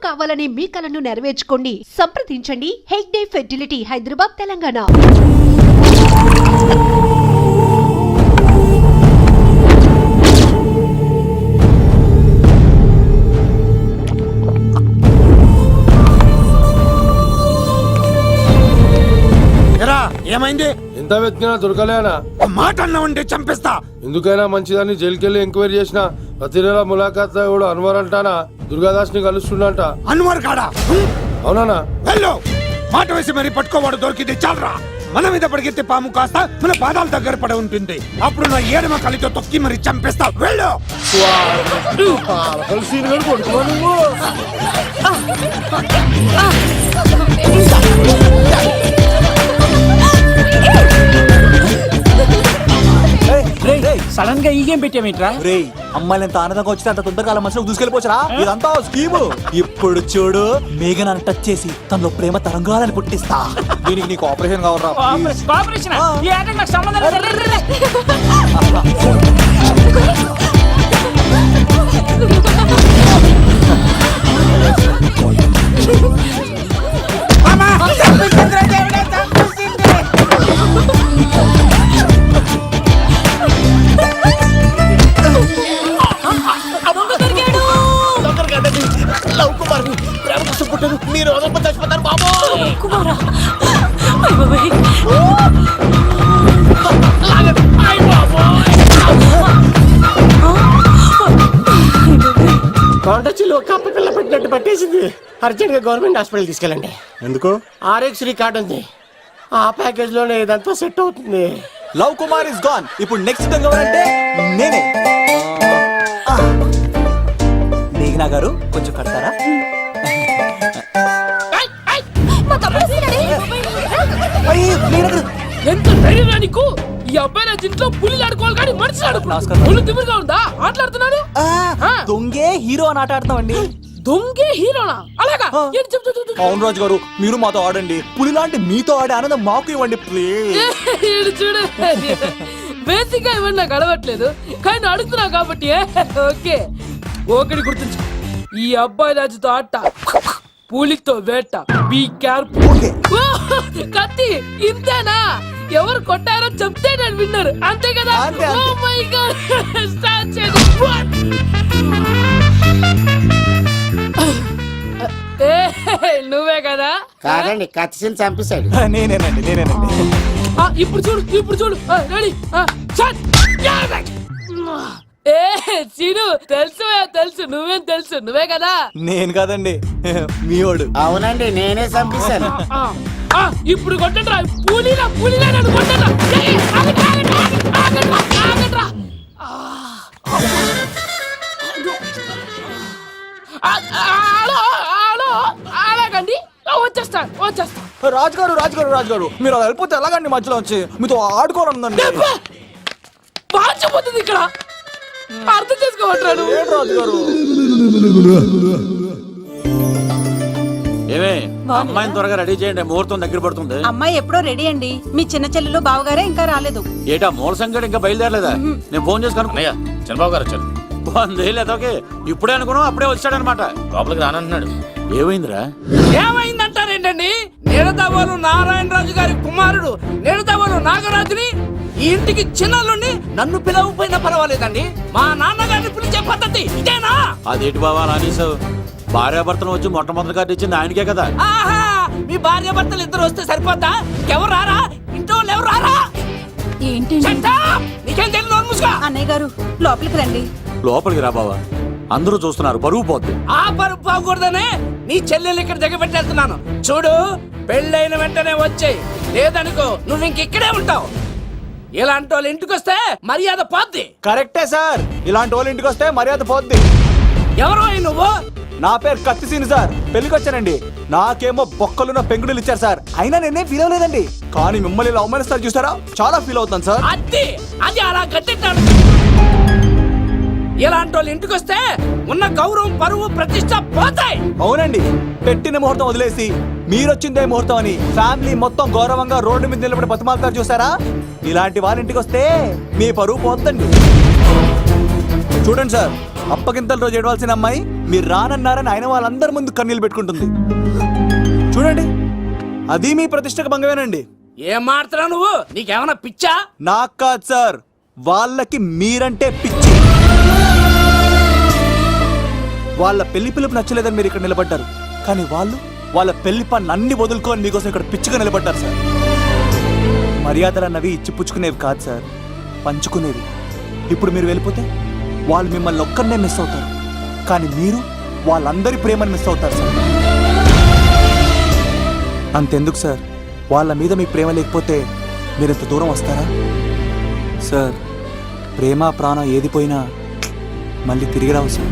కావాలనే మీ కలను నెరవేర్చుకోండి. సంప్రదించండి హెగ్డే ఫెర్టిలిటీ, హైదరాబాద్, తెలంగాణ. ఏమైంది? ఎంత వెతికినా దొరకలేనా? మాట అన్నా ఉంటే చంపేస్తా. ఎందుకైనా మంచిదని జైలుకెళ్ళి ఎంక్వైరీ చేసిన. ప్రతి నెల ములాఖాత్ కూడా అన్వర్ అంటానా దుర్గాదాస్ ని కలుస్తుండంట. అన్వర్ కాడా? అవునా? వెళ్ళు. మాట వేసి మరి పట్టుకోవాడు దొరికింది చాలరా. మన మీద పడిగితే పాము కాస్త మన పాదాల దగ్గర పడి ఉంటుంది. అప్పుడు నా ఏడమ కలితో తొక్కి మరి చంపేస్తా. వెళ్ళు. సడన్ గా ఈ గేమ్ పెట్టామేంట్రా? రే అమ్మాయిలు ఎంత ఆనందంగా వచ్చితే అంత తొందరకాలం మనుషులకు దూసుకెళ్ళిపోవచ్చురా. ఇదంతా స్కీము. ఇప్పుడు చూడు, మేఘనాన్ని టచ్ చేసి తనలో ప్రేమ తరంగాలని పుట్టిస్తా. దీనికి నీకు ఆపరేషన్ కావాలరా? ఆపరేషన్ ఈ ఆటకి నాకు సంబంధం లేదు. మీరు చచ్చిపోతారు బాబు. కాంటాక్ట్లో కప్ప పిల్ల పెట్టినట్టు పట్టేసింది. అర్జెంట్ గా గవర్నమెంట్ హాస్పిటల్ తీసుకెళ్ళండి. ఎందుకు? ఆర్ఎక్స్ కార్డు ఉంది. ఆ ప్యాకేజ్ లోనే ఇదంతా సెట్ అవుతుంది. Love Kumar is gone. ఇప్పుడు నెక్స్ట్ అంటే నేనే. మేఘనా గారు కొంచెం కడతారా? ఎంత ధైర్యం నీకు? ఈ అబ్బాయి నా ఇంట్లో పులిలు ఆడుకోవాలి కానీ మనిషి ఆడుకున్నాడు. తిమ్మిగా ఉందా ఆటలాడుతున్నాడు? దొంగే హీరో అని ఆట ఆడుతున్నామండి. దొంగే హీరోనా? అలాగా? అవును రాజు గారు, మీరు మాతో ఆడండి. పులి లాంటి మీతో ఆడే ఆనందం మాకు ఇవ్వండి ప్లీజ్. చూడు, బేసిక్ గా ఇవన్నీ నాకు అలవట్లేదు కానీ అడుగుతున్నావు కాబట్టి ఓకే. ఒకటి గుర్తుంచు, ఈ అబ్బాయి రాజుతో ఆట, పులితో వేట. Be careful. కత్తి ఇంతేనా? ఎవరు కొట్టారో చెప్తే నేను విన్నారు, అంతే కదా? ఓ మై గాడ్, స్టార్ట్ చేయండి. నువ్వే కదా? కాదండి, కత్తిని చంపేశాడు. నేనేనండి. ఇప్పుడు చూడు రెడీ. చీను తెలుసు నువ్వేం తెలుసు, నువ్వే కదా? నేను కాదండి, మీవాడు. అవునండి, నేనే చంపేశాను. ఇప్పుడు కొట్టండి రా. పూలీలా నన్ను కొట్టండి. అలాగండి, వచ్చేస్తా. రాజు గారు మీరు అలా వెళ్ళిపోతే ఎలాగండి? మధ్యలో వచ్చి మీతో ఆడుకోవాలనుందండి. బాగుపోతుంది ఇక్కడ, అర్థం చేసుకోవట్లేదు. రాజు గారు ఏమే అమ్మాయిని త్వరగా రెడీ చేయండి, ముహూర్తం దగ్గర పడుతుంది. అమ్మాయి ఎప్పుడో రెడీ అండి. మీ చిన్న చెల్లెలు బావగారే ఇంకా రాలేదు. ఏటా మూల సంగడి ఇంకా బయలుదేరలేదా? నేను ఫోన్ చేసి కనుక్కున్నాయా? చంద్రబాబు గారు వచ్చారు. లేదోకే ఇప్పుడే అనుకున్నాం, అప్పుడే వచ్చాడనమాట. లోపలికి రానంటున్నాడు. ఏమైందిరా? ఏమైందంటారేంటండి? నిడదవోలు నారాయణరాజు గారి కుమారుడు నిడదవోలు నాగరాజుని ఈ ఇంటికి చిన్నల్లుండి నన్ను పిలవకపోయినా పర్వాలేదండి. మా నాన్నగారిని పిలిచే పద్ధతి ఇదేనా? అదేంటి బాబా అలా అనేసావు? భార్యాభర్తలు వచ్చి మొట్టమొదటి కార్డు ఇచ్చింది ఆయనకే కదా. ఆహా, మీ భార్యాభర్తలు ఇద్దరు వస్తే సరిపోద్దా? ఇంకెవరు రారా? ఇంట్లో ఎవరు రారా? ఏంటి నీకేం తెలియదు? అన్నయ్య గారు లోపలికి రండి. లోపలికి రా బావా, అందరూ చూస్తున్నారు, పరువు పోద్ది. ఆ పరువు పోకూడదనే నీ చెల్లెలు ఇక్కడ దిగబెట్టేస్తున్నాను. చూడు, పెళ్ళైన వెంటనే వచ్చేయి, లేదనుకో నువ్వు ఇంకెక్కడే ఉంటావు. ఇలాంటి వాళ్ళు ఇంటికి వస్తే మర్యాద పోద్ది. కరెక్టే సార్, ఇలాంటి వాళ్ళ ఇంటికి వస్తే మర్యాద పోద్ది. ఎవరో నువ్వు? నా పేరు కత్తిసీని సార్, పెళ్లికి వచ్చానండి. నాకేమో బొక్కలున్న పెంగుడులు ఇచ్చారు సార్, అయినా నేనే ఫీల్ అవ్వలేదండి. కానీ మిమ్మల్ని ఇలా అవమానిస్తారు చూసారా, చాలా ఫీల్ అవుతాను సార్. అది అలా గట్టిట్టాడు. ఇలాంటి వాళ్ళు ఇంటికి వస్తే ఉన్న గౌరవం, పరువు, ప్రతిష్ట పోతాయి. అవునండి, పెట్టిన ముహూర్తం వదిలేసి మీరొచ్చిందే ముహూర్తం అని ఫ్యామిలీ మొత్తం గౌరవంగా రోడ్డు మీద నిలబడి బతిమాలుతారు చూసారా. ఇలాంటి వాళ్ళ ఇంటికి వస్తే మీ పరువు పోతండి. చూడండి సార్, అప్పగింతల రోజు ఏడవలసిన అమ్మాయి మీరు రానన్నారని ఆయన వాళ్ళందరి ముందు కన్నీళ్ళు పెట్టుకుంటుంది. చూడండి, అది మీ ప్రతిష్టకు భంగమేనండి. ఏం మాడుతున్నావు నువ్వు? నీకేమన్నా పిచ్చా? నాకు కాదు సార్, వాళ్ళకి మీరంటే పిచ్చి. వాళ్ళ పెళ్లి పిలుపు నచ్చలేదని మీరు ఇక్కడ నిలబడ్డారు, కానీ వాళ్ళు వాళ్ళ పెళ్లి పనులు అన్ని వదులుకొని మీకోసం ఇక్కడ పిచ్చిగా నిలబడ్డారు సార్. మర్యాదలు అన్నవి ఇచ్చి పుచ్చుకునేవి కాదు సార్, పంచుకునేవి. ఇప్పుడు మీరు వెళ్ళిపోతే వాళ్ళు మిమ్మల్ని ఒక్కరినే మిస్ అవుతారు, కానీ మీరు వాళ్ళందరి ప్రేమను మిస్ అవుతారు సార్. అంతెందుకు సార్, వాళ్ళ మీద మీ ప్రేమ లేకపోతే మీరు ఇంత దూరం వస్తారా సార్? ప్రేమ ప్రాణం ఏది పోయినా మళ్ళీ తిరిగి రావు సార్.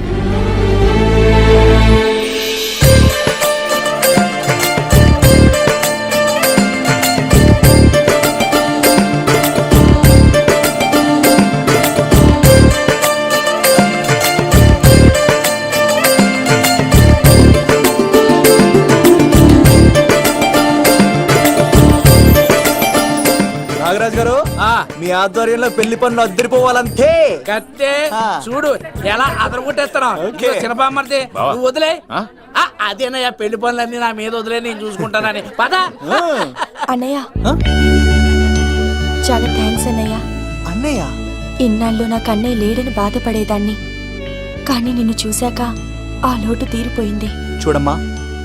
నాగరాజ్ గారు, మీ ఆధ్వర్యంలో పెళ్లి పనులు అద్దరిపోవాలంతే. కత్తే ఆ. చూడు ఎలా అదరగొట్టేస్తున్నావు. ఓకే. చిన్నబామ్మర్ది నువ్వు వదిలే. అదేనయ్యా పెళ్లి పనులన్నీ నా మీద వదిలే, నేను చూసుకుంటానని. పద. అన్నయ్య, ఆ? చాలా థ్యాంక్స్ అన్నయ్య. అన్నయ్య, ఇన్నాళ్ళు నాకు అన్నయ్య లేడని బాధపడేదాన్ని, కానీ నిన్ను చూశాక ఆ లోటు తీరిపోయింది. చూడమ్మా,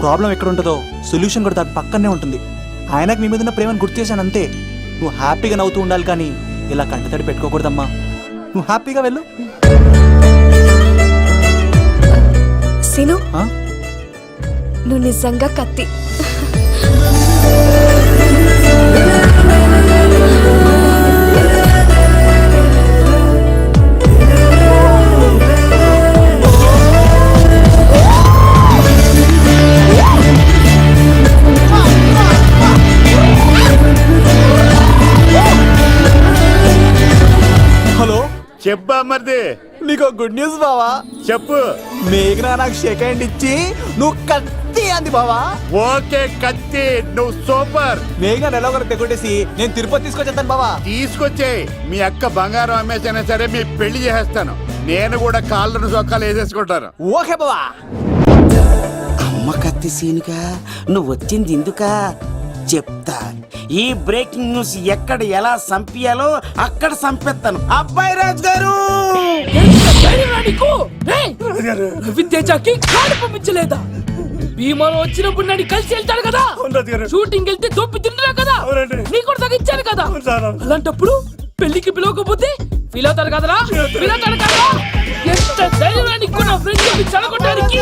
ప్రాబ్లం ఎక్కడ ఉంటుందో సొల్యూషన్ కూడా దాని పక్కనే ఉంటుంది. ఆయనకు మీ మీద ఉన్న ప్రేమను గుర్తు చేశాను అంతే. నువ్వు హ్యాపీగా నవ్వుతూ ఉండాలి, కానీ ఇలా కంటతడి పెట్టుకోకూడదమ్మా. నువ్వు హ్యాపీగా వెళ్ళు. సిను, ఆ? నువ్వు నిజంగా కత్తి. హలో, చెప్పా మరిది, నీకు గుడ్ న్యూస్ బావా. చెప్పు. మేఘనా నాకు షేక్ హ్యాండ్ ఇచ్చి నువ్వు కత్తి అంది బావా. ఓకే కత్తి, నువ్వు సూపర్. మేఘనా ఎలా ఒకరు తెగొట్టేసి నేను తిరుపతి తీసుకొచ్చేస్తాను బావా. తీసుకొచ్చేయి. మీ అక్క బంగారం అమ్మేసైనా సరే మీ పెళ్లి చేసేస్తాను. నేను కూడా కాళ్ళను సొక్కాలు వేసేసుకుంటాను. ఓకే బావా. అమ్మ కత్తి సీనుగా నువ్వు వచ్చింది ఎందుకా చెప్తా. ఈ బ్రేకింగ్ న్యూస్ ఎక్కడ ఎలా సంపియాలో అక్కడ సంపెత్తాను. అబ్బాయి రాజు గారు, విద్యాకి కాడు పంపించలేదా? భీమాలో వచ్చినప్పుడు నన్ను కలిసి వెళ్తాడు కదా, షూటింగ్ వెళ్తే దొప్పి తింటున్నా కదా, నీకు కూడా తగ్గించాను కదా. అలాంటప్పుడు పెళ్లికి పిలవకపోతే ఫీల్ అవుతాడు కదరా, ఫీల్ అవుతాడు కదా. ఎంత ధైర్యానికి నా ఫ్రెండ్ చెడగొట్టడానికి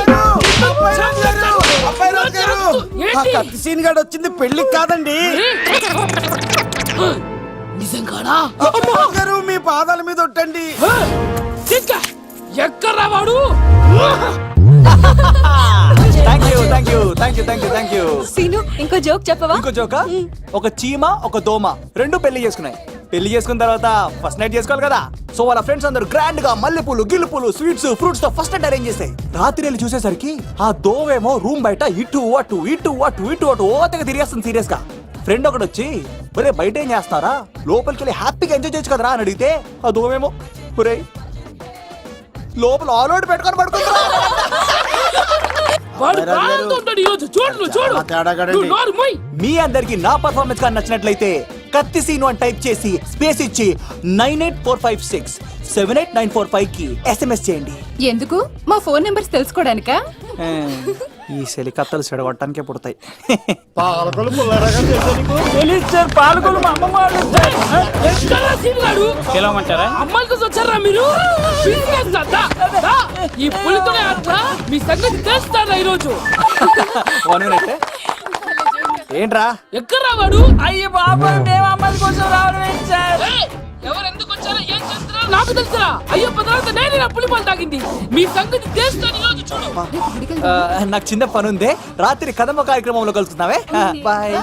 కత్తి సీన్ గాడు వచ్చింది పెళ్లికి కాదండి. నిజంగానా? గారు మీ పాదాల మీద ఒట్టండి. ఎక్కడ్రా వాడు? Thank you, thank you, thank you, thank you, thank you. Seenu, ఇంకో జోక్ చెప్పవా? ఇంకో జోకా? ఒక చీమ ఒక దోమ రెండు పెళ్లి చేసుకున్నాయి. పెళ్లి చేసుకున్న తర్వాత ఫస్ట్ నైట్ చేసుకోవాలి కదా. సో వాళ్ళ ఫ్రెండ్స్ అందరూ గ్రాండ్ గా మల్లెపూలు గిల్లుపూలు స్వీట్స్ ఫ్రూట్స్ తో ఫస్ట్ నైట్ అరేంజ్ చేసాయి. రాత్రి వెళ్ళి చూసేసరికి ఆ దోవేమో రూమ్ బయట ఇటు అటు ఇటు అటు ఇటు అటు ఓతగా తిరిగేస్తుంది సీరియస్ గా. ఫ్రెండ్ ఒకడు వచ్చి, ఒరే బయట ఏం చేస్తారా, లోపలికి వెళ్ళి హ్యాపీగా ఎంజాయ్ చేయొచ్చు కదరా అని అడిగితే ఆ దోవేమో, ఒరే లోపల ఆల్ అవుట్ పెట్టుకొని పడుకుంటా. వాడు ప్రాణంతో ఉంటాడు ఈరోజు. చూడు చూడు, నువ్వు నోరు మూయ్. మీ అందరికి నా పర్ఫార్మెన్స్ కానీ నచ్చినట్లయితే కత్తి సీను అని టైప్ చేసి స్పేస్ ఇచ్చి 9845678945 కి SMS చేయండి. ఎందుకు? మా ఫోన్ నెంబర్స్ తెలుసుకోవడానికా? ఈ సెలికత్తలు చెడగొట్టడానికే పుడతాయి. పాలకులు ముల్లరగా ఎక్కడ్రా సీన్ గాడు? అమ్మాయిల కోసం వచ్చారా మీరు? ఈ పులితోనే ఆడతా మీ సంగతి తెలుస్తారా ఈరోజు? ఏంట్రా ఎక్కడ్రా వాడు? అయ్యో బాబా, మేము అమ్మాయిల కోసం రావడం ఎవరు ఎందుకు వచ్చారో ఏం చేస్తారో నాకు తెలుసురా. అయ్యో తర్వాత నేనే నా పులిపాలు తాగింది. మీ సంగతి తెలుస్తాను ఈరోజు. చూడు, నాకు చిన్న పని ఉంది, రాత్రి కథమ కార్యక్రమంలో కలుస్తున్నావే. బాయ్.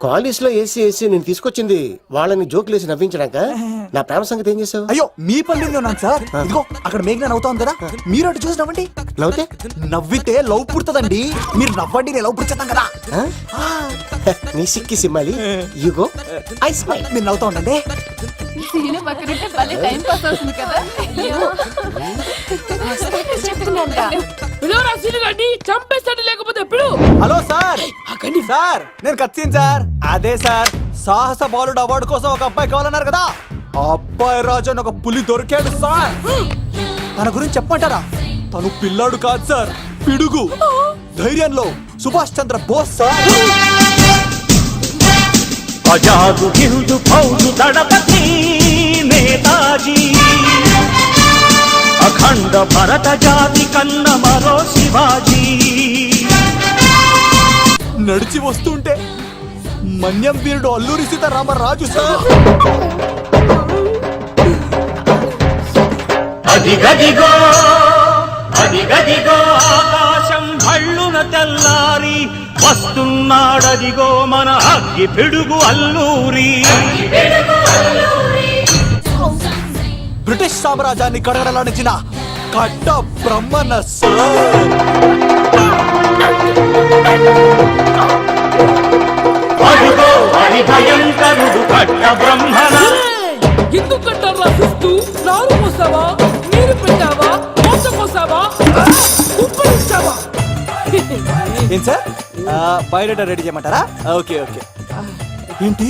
కాలేజ్ లో ఏసీ నేను తీసుకొచ్చింది వాళ్ళని జోకులేసి నవ్వించడాక. నా ప్రేమ సంగతి ఏం చేసావు? అయ్యో మీ పల్లెల్లో నాకు సార్. ఇదిగో అక్కడ మేఘన నవ్వుతాం కదా, మీరు అటు చూసి నవ్వండి. నవ్వుతే నవ్వితే లవ్ పుడుతుందండి. మీరు నవ్వండి, నేను లవ్ పుడిచేస్తాం కదా. నీ సిక్కి సిమ్మాలి యుగో ఐ స్మైల్. మీరు నవ్వుతా ఉండండి. సీను పక్కనుంటే భలే టైం పాస్ అవుతుంది కదా. పిలవరా సీను గారిని, చంపేస్తాడు లేకపోతే పిలు. హలో సార్ సార్ నేను కత్తిన్ సార్. అదే సార్ సాహస బాలుడు అవార్డు కోసం ఒక అబ్బాయి కావాలన్నారు కదా, ఆ అబ్బాయి రాజు అని ఒక పులి దొరికాడు సార్. తన గురించి చెప్పమంటారా? తను పిల్లాడు కాదు సార్, పిడుగు. ధైర్యంలో సుభాష్ చంద్ర బోస్ సార్. అజాదు హిందూ ఫౌజు దళపతి నేతాజీ, అఖండ భరత జాతి కన్న మరో శివాజీ. నడిచి వస్తుంటే మన్యం వీరుడు అల్లూరి సీతారామరాజు సార్. అదిగదిగో అదిగదిగో ఆకాశం భళ్ళున తెల్లారి వస్తున్నాడదిగో మన అగ్గి పిడుగు అల్లూరి. బ్రిటిష్ సామ్రాజ్యాన్ని కడగడలాడించిన కట్ట బ్రహ్మణ సార్. అదిగో హరి భయంకరుడు కట్ట బ్రహ్మణ. ఎందుకు కట్టారు రాసిస్తూ? నారు పోసావా, నీరు పెట్టావా, మోస పోసావా, ఉప్పరించావా? ఏం సార్ బయోడేటా రెడీ చేయమంటారా? Okay okay. ఏంటి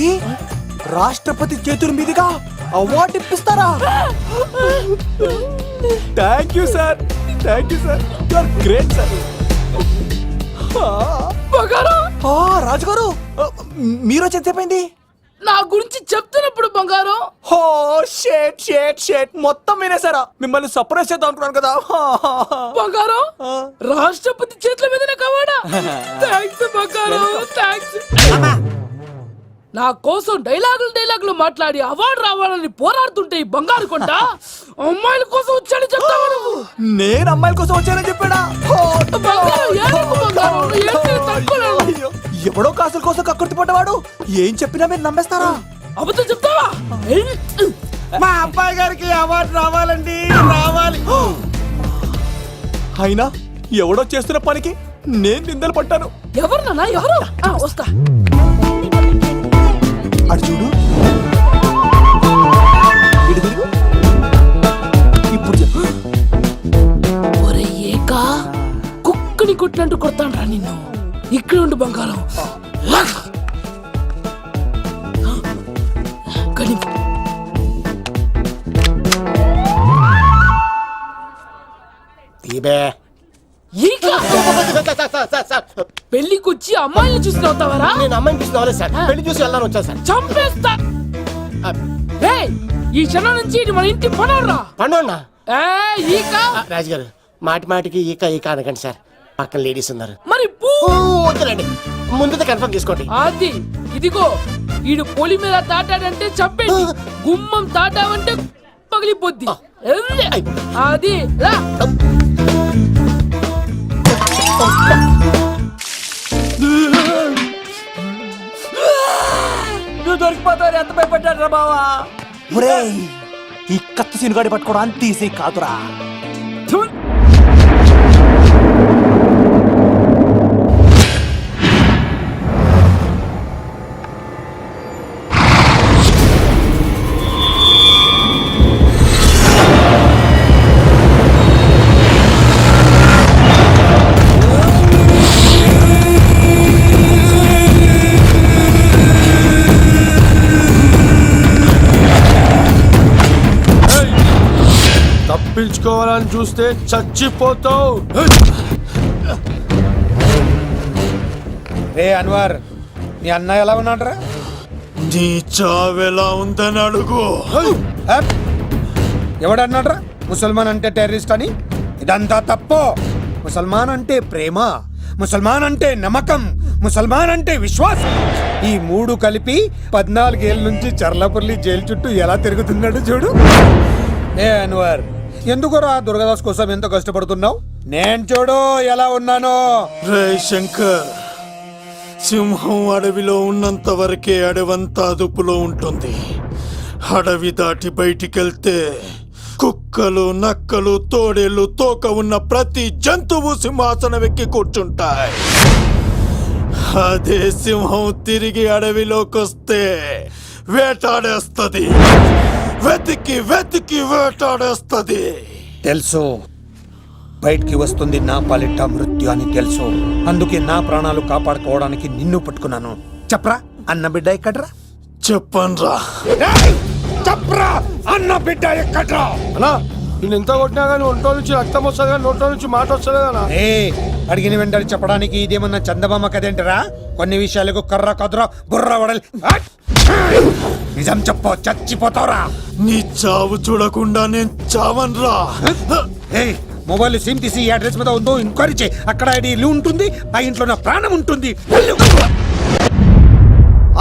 రాష్ట్రపతి చేతుల మీదుగా అవార్డు ఇప్పిస్తారా? Thank you sir, thank you sir, you are great sir. రాజుగారు మీరు చెప్పింది నా గురించి చెప్తున్నప్పుడు బంగారం. హో షేట్ షేట్ షేట్ మొత్తం వినేసారా? మిమ్మల్ని సర్ప్రైజ్ చేద్దాం అనుకున్నాను కదా. బంగారం రాష్ట్రపతి చేతుల మీదనే కావాడా? థ్యాంక్స్ బంగారం, థ్యాంక్స్. నా కోసం డైలాగులు మాట్లాడి అవార్డు రావాలని పోరాడుతుంటే ఈ బంగారు కొండ అమ్మాయిల కోసం వచ్చాడని చెప్తావా నువ్వు? నేను అమ్మాయిల కోసం వచ్చానని చెప్పాడా? బంగారం, ఏడవకు బంగారం, నువ్వు ఏడ్చినా తట్టుకోలేవు. అయ్యో, ఎవడో కాసుల కోసం కక్కుర్తి పడ్డవాడు ఏం చెప్పినా మీరు నమ్మేస్తారా? అబద్ధం చెప్తావా? మా అబ్బాయి గారికి అవార్డు రావాలండి, రావాలి. అయినా ఎవడో చేస్తున్న పనికి నేను నిందలు పడ్డాను. ఎవరు నాన్న, ఎవరు? వస్తా. అటు చూడు, ఇటు తిరుగు. ఇప్పుడు చెప్పు. ఒరే ఏకా, కుక్కని కొట్టినట్టు కొడతాను రా నిన్ను. ఇక్కడ ఉండు బంగారం. పెళ్లికొచ్చి అమ్మాయిని చూసి అవుతావరా? నేను అమ్మాయిని చూసి రాలేదు సార్, పెళ్లి చూసి వెళ్ళాలని వచ్చాను సార్. చంపేస్తా. ఈ క్షణం నుంచి ఇది మన ఇంటి పనోడ్రా. పండున్నా ఈక రాజుగారు, మాటి మాటికి ఈక ఈక అనకండి సార్, పక్కన లేడీస్ ఉన్నారు. మరి వద్దులండి, ముందు కన్ఫర్మ్ చేసుకోండి. అది ఇదిగో, ఈడు పొలి మీద తాటాడంటే చంపేది, గుమ్మం తాటావంటే పగిలిపోద్ది. అది రా. నువ్వు దొరికిపోతావు. ఎంత భయపడ్డాడు బావా? ఈ కత్తి సీనుగాడి పట్టుకోవడం అంత ఈజీ కాదురా. తప్పించుకోవాలని చూస్తే చచ్చిపోతావు. రే అన్వర్, మీ అన్న ఎలా ఉన్నాడరా? నీ చావెలా ఉందని అడుగు. ఎవడన్నాడ్రా ముసల్మాన్ అంటే టెర్రరిస్ట్ అని? ఇదంతా తప్పు. ముసల్మాన్ అంటే ప్రేమ, ముసల్మాన్ అంటే నమ్మకం, ముసల్మాన్ అంటే విశ్వాసం. ఈ మూడు కలిపి 14 ఏళ్ళ నుంచి చర్లపల్లి జైలు చుట్టూ ఎలా తిరుగుతున్నాడు చూడు. ఏ అన్వర్, ఎందుకురా దుర్గాదాస్ కోసం ఎంతో కష్టపడుతున్నావు? నేను చూడు ఎలా ఉన్నానో. రే శంకర్, సింహం అడవిలో ఉన్నంత వరకే అడవంతా అదుపులో ఉంటుంది. అడవి దాటి బయటికెళ్తే కుక్కలు, నక్కలు, తోడేళ్లు, తోక ఉన్న ప్రతి జంతువు సింహాసనం ఎక్కి కూర్చుంటాయి. అదే సింహం తిరిగి అడవిలోకి వస్తే వేటాడేస్తది, వెతికి వెతికి వేటాడేస్తది. తెలుసు, బయటికి వస్తుంది నా పాలిట మృత్యు అని తెలుసు. అందుకే నా ప్రాణాలు కాపాడుకోవడానికి నిన్ను పట్టుకున్నాను. చెప్పరా అన్న బిడ్డ ఎక్కడ్రా? చెప్పన్రా. చెప్పరా అన్న బిడ్డ ఎక్కడ్రా? అన్నా నేను ఎంత కొట్టినా కానీ ఒంట్లో నుంచి రక్తం వస్తుంది కానీ నోట్లో నుంచి మాట వస్తుంది కదా. అడిగిన వెంటనే చెప్పడానికి ఇదేమన్నా చందమామ కదేంటరా? కొన్ని విషయాలకు కర్ర కదురా బుర్ర వడలి. నిజం చెప్పు, చచ్చిపోతావురా. నీ చావు చూడకుండా నేను చావన్రా. మొబైల్ సిమ్ తీసి ఈ అడ్రస్ మీద ఉందో ఎంక్వైరీ చేయి. అక్కడ ఐడి ఉంటుంది, ఆ ఇంట్లో నా ప్రాణం ఉంటుంది.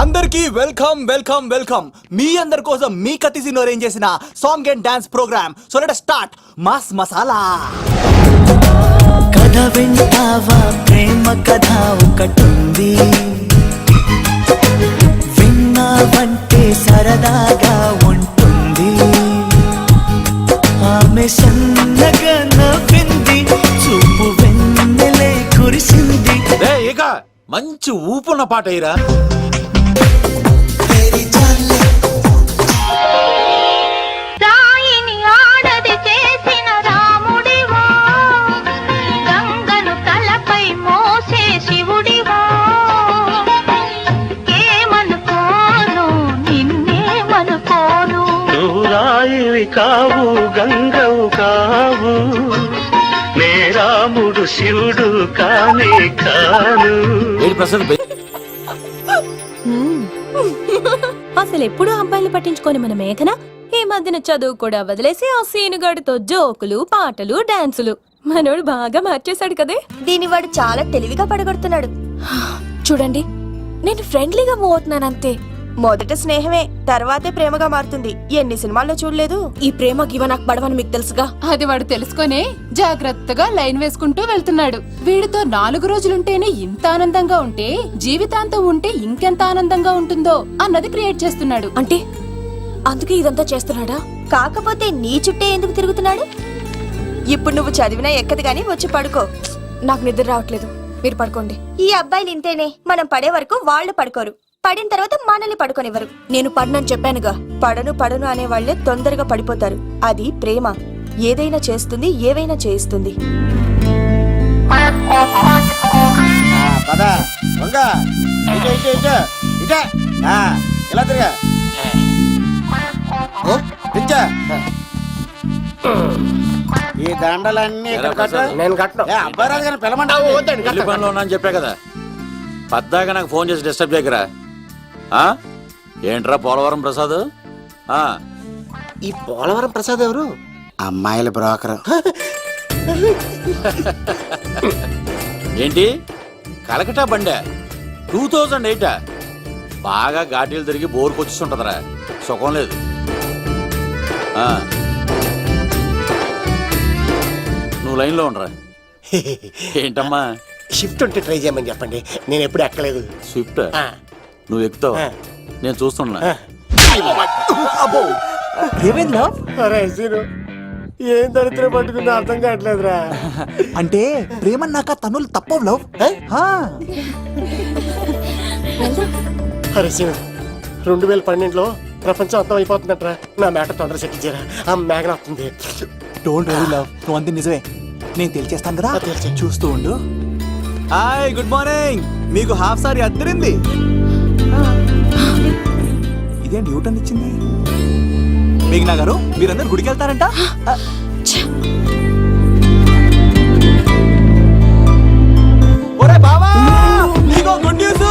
అందరికి వెల్కమ్ వెల్కమ్ వెల్కమ్. మీ అందరి కోసం మీ కత్తిసీను అరేంజ్ చేసిన song and dance programme. So let start mass masala. కథ వింటావా, ప్రేమ కథ ఒకటుంది, విన్నావంటే సరదాగా ఉంటుంది. ఆమె సన్నగా నవ్వింది, చూపు వెన్నెలే కురిసింది. ఇక మంచి ఊపున్న పాట అయ్యిరా. కావు గంగవు కావు, మేరాముడు శివుడు కానే కాను. అసలు ఎప్పుడు అబ్బాయిలు పట్టించుకొని మన మేఘన ఈ మధ్యన చదువు కూడా వదిలేసి ఆ సీనుగాడితో జోకులు పాటలు డాన్సులు. మనోడు బాగా మార్చేశాడు కదే. దీని వాడు చాలా తెలివిగా పడగొడుతున్నాడు. చూడండి, నేను ఫ్రెండ్లీగా మూవ్ అవుతున్నాను అంతే. మొదట స్నేహమే, తర్వాతే ప్రేమగా మారుతుంది. ఎన్ని సినిమాల్లో చూడలేదు. ఈ ప్రేమ గివ నాకు పడవని మీకు తెలుసుగా. అది వాడు తెలుసుకొని జాగ్రత్తగా లైన్ వేసుకుంటూ వెళ్తున్నాడు. వీడితో 4 రోజులుంటేనే ఇంత ఆనందంగా ఉంటే జీవితాంతం ఉంటే ఇంకెంత ఆనందంగా ఉంటుందో అన్నది క్రియేట్ చేస్తున్నాడు. అంటే అందుకే ఇదంతా చేస్తున్నాడా? కాకపోతే నీ చుట్టే ఎందుకు తిరుగుతున్నాడు? ఇప్పుడు నువ్వు చదివినా ఎక్కదు గానీ వచ్చి పడుకో. నాకు నిద్ర రావట్లేదు, మీరు పడుకోండి. ఈ అబ్బాయిలు ఇంతేనే, మనం పడే వరకు వాళ్ళు పడుకోరు, పడిన తర్వాత మనల్ని పడుకోనివ్వరు. నేను పడనని చెప్పానుగా. పడను అనే వాళ్లే తొందరగా పడిపోతారు. అది ప్రేమ, ఏదైనా చేస్తుంది, ఏవైనా చేయిస్తుంది. ఈ దండలన్నీ నేను కట్టను. అబ్బాయి గారిని పిలమంటా. పెళ్లి పనిలో ఉన్నా అని చెప్పా కదా. పద్దాక నాకు ఫోన్ చేసి డిస్టర్బ్ చేయకరా. ఏంట్రా పోలవరం ప్రసాద్? ఈ పోలవరం ప్రసాద్ ఎవరు? అమ్మాయిల బ్రోకర్. ఏంటి కలకటా బండే 2008? బాగా ఘాటీలు తిరిగి బోర్కు వచ్చేస్తుంటదిరా, సుఖం లేదు. నువ్వు లైన్లో ఉండరా. ఏంటమ్మా? షిఫ్ట్ ఉంటే ట్రై చేయమని చెప్పండి, నేను ఎప్పుడు ఎక్కలేదు. స్విఫ్ట్ నువ్వు ఎక్కుతావు, నేను చూస్తున్నా. ఏమైందా? ఏం దరిద్రం పట్టుకుందో అర్థం కావట్లేదురా. అంటే ప్రేమన్నాక తనులు తప్పవు లవ్. అరే సీను, 2012లో ప్రపంచం అర్థం అయిపోతుందట్రా. నా మేట తొందర సెట్ చేయరా, ఆ మేఘన వస్తుంది. డోంట్ వరీ లవ్, నువ్వు అంతే నిజమే. నేను తెలిచేస్తాను కదా, చూస్తూ ఉండు. Hi, good morning. మీకు హాఫ్ సారీ అద్దరింది. ఇదేంటి యూటర్న్ ఇచ్చింది? మేఘనా గారు, మీరందరూ గుడికి వెళ్తారంట. ఒరే బావా, నీకో గుడ్ న్యూస్.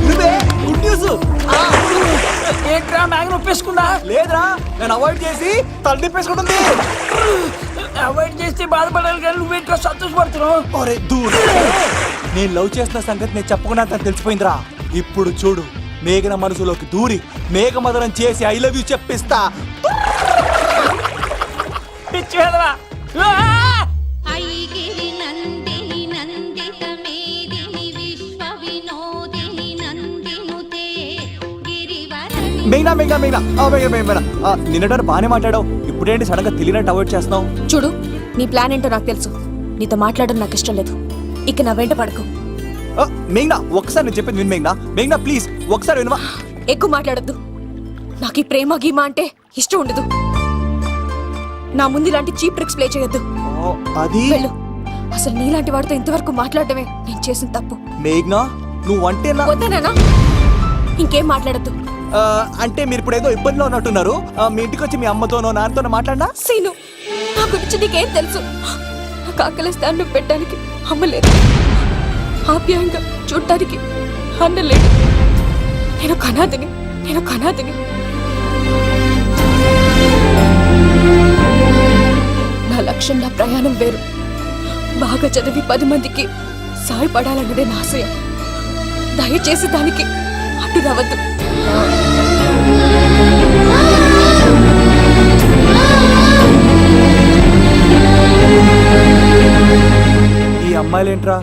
నువ్వే గుడ్ న్యూస్. ఏంట్రా మ్యాగ్ నొప్పేసుకున్నా? లేదురా, నేను అవాయిడ్ చేసి తల తిప్పేసుకుంటుంది. అవాయిడ్ చేస్తే బాధపడాలి కానీ నువ్వేంట్రా సంతోషపడుతున్నావు? ఒరే దూర్, నేను లవ్ చేస్తున్న సంగతి నేను చెప్పకుండా తను తెలిసిపోయిందిరా. ఇప్పుడు చూడు, మేఘన మనసులోకి దూరి మేఘమదనం చేసి ఐ లవ్ యూ చెప్పిస్తా. పిచ్చివేదవా. మేఘనా మేఘనా మేఘనా మేఘనా, నిన్నటారు బాగానే మాట్లాడావు, ఇప్పుడేంటి సడన్ గా తెలియనట్టు అవాయిడ్ చేస్తున్నావు? చూడు, నీ ప్లాన్ ఏంటో నాకు తెలుసు. నీతో మాట్లాడడం నాకు ఇష్టం లేదు. ఇక నా వెంట పడకు. మేఘనా, ఒకసారి నేను చెప్పేది విను. మేఘనా మేఘనా ప్లీజ్ ఒకసారి వినవా? ఎక్కువ మాట్లాడద్దు. నాకు ఈ ప్రేమ గీమా అంటే ఇష్టం ఉండదు. నా ముందు ఇలాంటి చీప్ ట్రిక్స్ ప్లే చేయొద్దు. అది వెళ్ళు. అసలు నీలాంటి వాడితో ఇంతవరకు మాట్లాడటమే నేను చేసిన తప్పు. మేఘ్నా నువ్వంటే వద్దనా? ఇంకేం మాట్లాడద్దు. అంటే మీరు ఇప్పుడు ఏదో ఇబ్బందిలో ఉన్నట్టున్నారు. మీ ఇంటికి వచ్చి మీ అమ్మతోనో నాన్నతోనో మాట్లాడినా? సీను, నా గురించి నీకేం తెలుసు? నాకు ఆకలిస్తే అన్నం పెట్టడానికి అమ్మలేదు, ఆప్యాయంగా చూడటానికి అన్నలేదు. నేను కనాదిని. నా లక్ష్యం, నా ప్రయాణం వేరు. బాగా చదివి 10 మందికి సాయపడాలన్నదే నా ఆశయం. దయచేసి దానికి అడ్డు రావద్దు. ఈ అమ్మాయిలేంట్రా